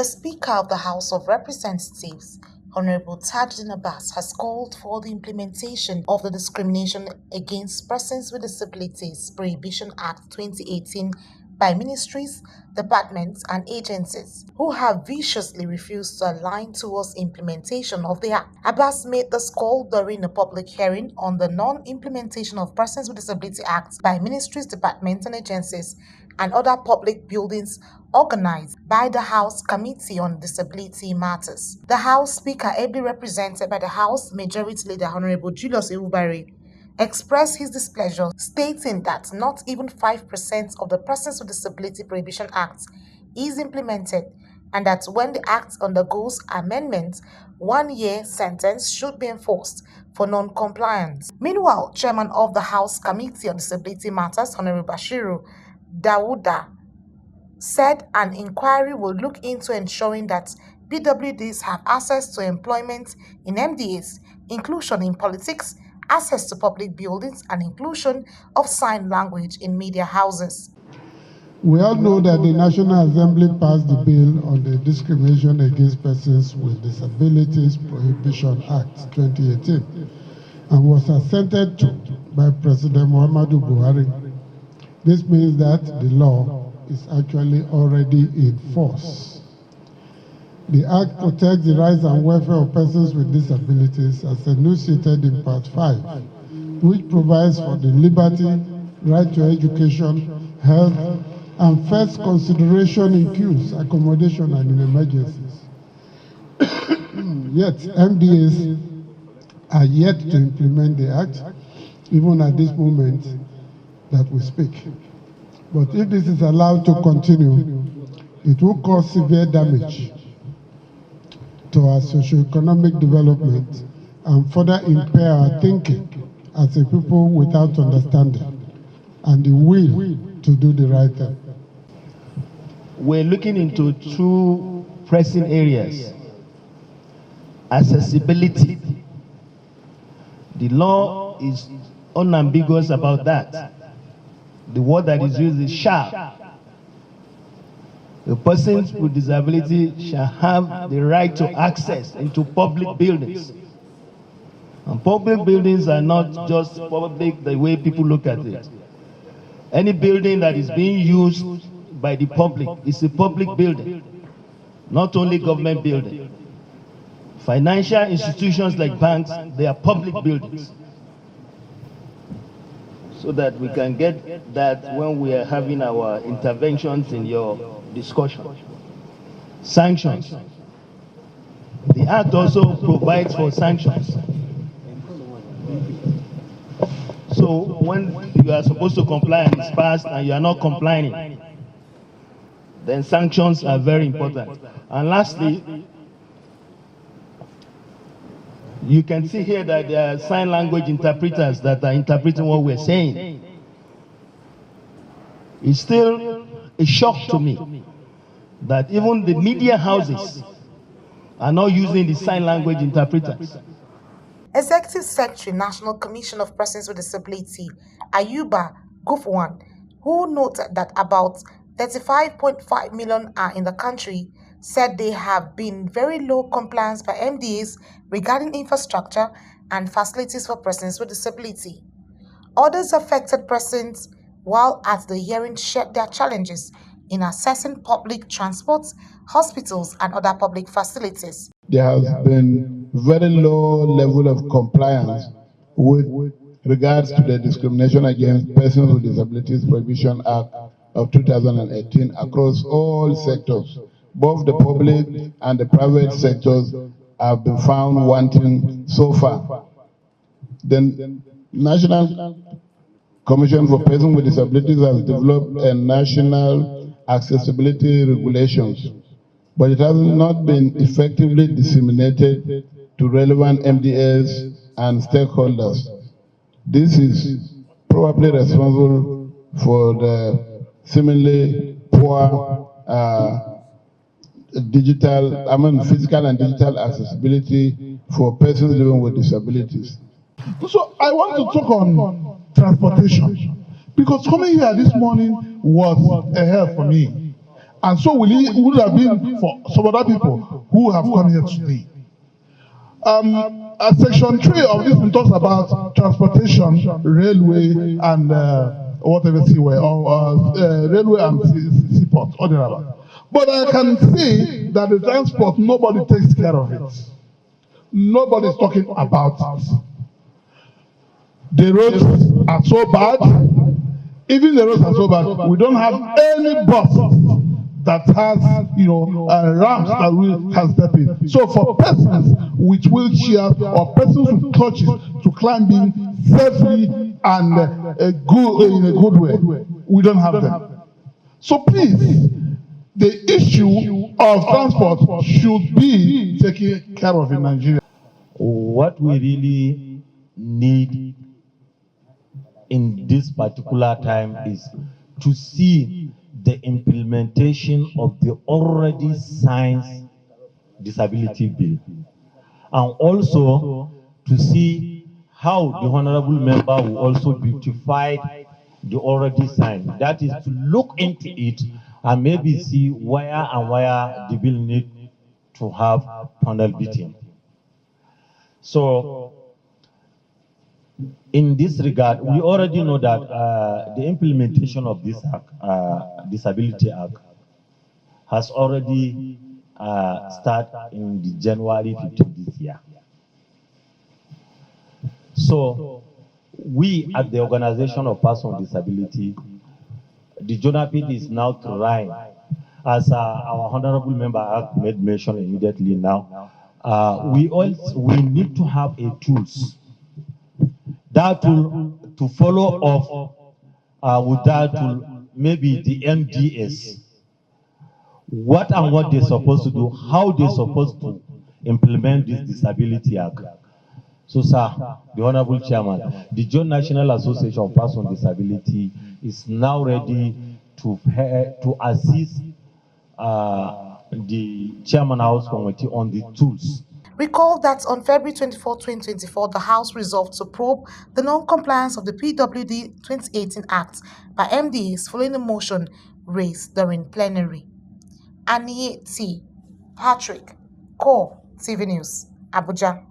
Speaker of the House of Representatives, Honorable Tajuddin Abbas, has called for the implementation of the Discrimination Against Persons with Disabilities Prohibition Act 2018 by ministries, departments, and agencies who have viciously refused to align towards implementation of the act. Abbas made this call during a public hearing on the non-implementation of Persons with Disability Act by ministries, departments, and agencies and other public buildings organized by the House Committee on Disability Matters. The House Speaker, ably represented by the House Majority Leader Honorable Julius Ewubare, expressed his displeasure, stating that not even 5% of the Persons with Disability Prohibition Act is implemented, and that when the Act undergoes amendment, 1-year sentence should be enforced for non-compliance. Meanwhile, Chairman of the House Committee on Disability Matters, Honorable Bashiru Dawuda, said an inquiry will look into ensuring that PWDs have access to employment in MDAs, inclusion in politics, access to public buildings, and inclusion of sign language in media houses. We all know that the National Assembly passed the bill on the Discrimination Against Persons with Disabilities Prohibition Act 2018 and was assented to by President Muhammadu Buhari. This means that the law is actually already in force. The Act protects the rights and welfare of persons with disabilities as enunciated in Part 5, which provides for the liberty, right to education, health, and first consideration in queues, accommodation, and in emergencies. Yet, MDAs are yet to implement the Act, even at this moment that we speak. But if this is allowed to continue, it will cause severe damage to our socio-economic development and further impair our thinking as a people without understanding and the will to do the right thing. We're looking into two pressing areas. Accessibility. The law is unambiguous about that. The word that is used is shall. A person with disability shall have the right to access into public buildings. And public buildings are not just public the way people look at it. Any building that is being used by the public is a public building, not only government building. Financial institutions like banks, they are public buildings. So that we can get that when we are having our interventions in your discussion. Sanctions. The Act also provides for sanctions. So when you are supposed to comply and it's passed and you are not complying, then sanctions are very important. And lastly, you can see here that there are sign language interpreters that are interpreting what we're saying. It's still a shock to me that even the media houses are not using the sign language interpreters. Executive Secretary, National Commission of Persons with Disability, Ayuba Gufwan, who noted that about 35.5 million are in the country, said they have been very low compliance by MDAs regarding infrastructure and facilities for persons with disability. Others affected persons, while at the hearing, shared their challenges in accessing public transport, hospitals, and other public facilities. There has been very low level of compliance with regards to the Discrimination Against Persons with Disabilities Prohibition Act of 2018 across all sectors. Both the public and the private sectors have been found wanting so far. The National Commission for Persons with Disabilities has developed a national accessibility regulations, but it has not been effectively disseminated to relevant MDAs and stakeholders. This is probably responsible for the seemingly poor physical and digital accessibility for persons living with disabilities. So I want to talk on transportation, because coming here this morning was a help for me. And so would it have been for some other people who have come here today. Section 3 of this one talks about transportation, railway, and whatever seaway, or railway and seaport, or whatever. But I can see that the transport, nobody takes care of it. Nobody is talking about it. The roads are so bad. Even the roads are so bad. We don't have any bus that has, ramps that will can step in. So for persons with wheelchairs or persons with crutches to climb in safely and in a good way, we don't have them. So please, the issue of transport should be taken care of in Nigeria. What we really need in this particular time is to see the implementation of the already signed disability bill, and also to see how the honorable member will also beautify the already signed. That is to look into it and maybe see where the bill need to have panel beating. So in this regard, we already know that the implementation of this Disability Act has already started in the January 15 this year. So we at the Organization of Persons with Disability, the JONAPID is now trying, as our honorable member made mention immediately now, we need to have a tools that will to follow up with that tool, maybe the MDAs. What they're supposed to do, how they're supposed to implement this Disability Act. So, sir, the Honorable Chairman, the Joint National Association of Persons with Disability is now ready to assist the Chairman House Committee on the tools. Recall that on February 24, 2024, the House resolved to probe the non-compliance of the PWD 2018 Act by MDAs following a motion raised during plenary. Anie T. Patrick, Core TV News, Abuja.